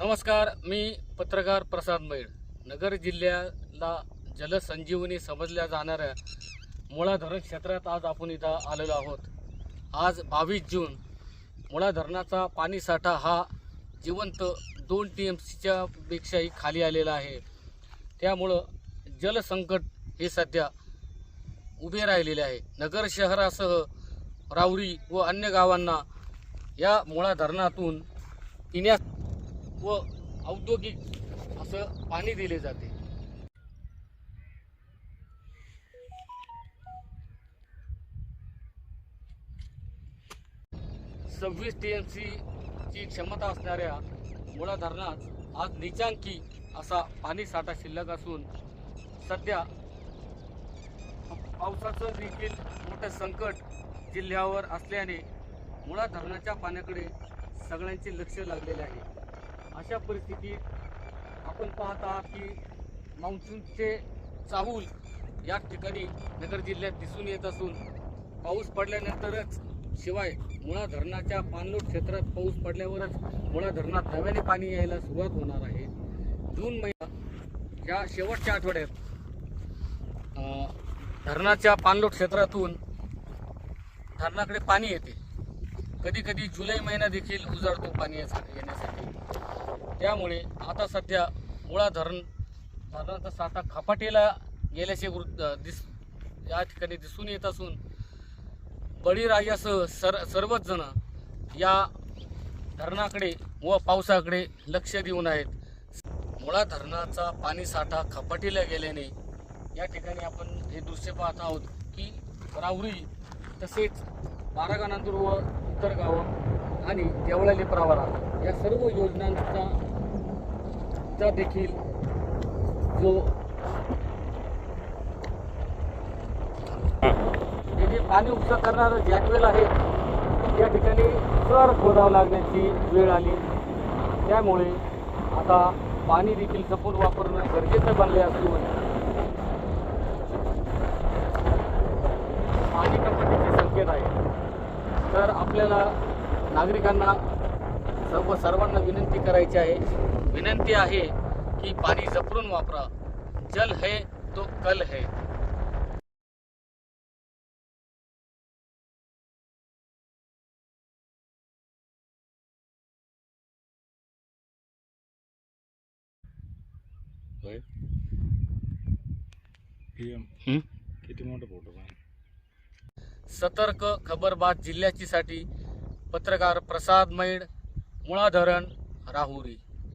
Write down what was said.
नमस्कार, मी पत्रकार प्रसाद मैड. नगर जिल्ह्याला जलसंजीवनी समजल्या जाणाऱ्या मुळा धरण क्षेत्रात आज आपण इथं आलेलो आहोत. आज 22 जून. मुळा धरणाचा पाणीसाठा हा जिवंत 2 TMCच्या पेक्षाही खाली आलेला आहे. त्यामुळं जलसंकट हे सध्या उभे राहिलेले आहे. नगर शहरासह राहुरी व अन्य गावांना या मुळा धरणातून पिण्यास व औद्योगिक असं पाणी दिले जाते. सव्वीस TMC ची क्षमता असणाऱ्या मुळा धरणात आज नीचांकी असा पाणी साठा शिल्लक असून सध्या पावसाचं देखील मोठं संकट जिल्ह्यावर असल्याने मुळा धरणाच्या पाण्याकडे सगळ्यांचे लक्ष लागलेले आहे. अशा परिस्थितीत आपण पाहत आहात की मान्सूनचे चाहूल या ठिकाणी नगर जिल्ह्यात दिसून येत असून पाऊस पडल्यानंतरच शिवाय मुळा धरणाच्या पाणलोट क्षेत्रात पाऊस पडल्यावरच मुळा धरणात नव्याने पाणी यायला सुरुवात होणार आहे. जून महिन्याच्या शेवटच्या आठवड्यात धरणाच्या पाणलोट क्षेत्रातून धरणाकडे पाणी येते. कधी कधी जुलै महिना देखील उजाडतो पाणी येण्यासाठी. त्यामुळे आता सध्या मुळा धरणाचा साठा खपाटीला गेल्याचे या ठिकाणी दिसून येत असून बळीराजासह सर्वच जण या धरणाकडे व पावसाकडे लक्ष देऊन आहेत. मुळा धरणाचा पाणी साठा खपाटीला गेल्याने या ठिकाणी आपण हे दृश्य पाहत आहोत की राहुरी तसेच बारागानांदूर व इतर गावं आणि देवळाली प्रवरा या सर्व योजनांचा देखील जो जे पाणी उपसा करणारं जॅकवेल आहे या ठिकाणी सर खोदावं लागण्याची वेळ आली. त्यामुळे आता पाणी देखील जपून वापरणं गरजेचं बनले असून पाणी कपातीचे संकेत आहे. तर आपल्याला नागरिकांना सर्वांना विनंती आहे की पाणी जपून वापरा. जल है तो कल है. किती मोठा फोटो आहे. सतर्क खबरबाज जिल्ह्याची साठी पत्रकार प्रसाद मैड, मुळा धरण, राहुरी.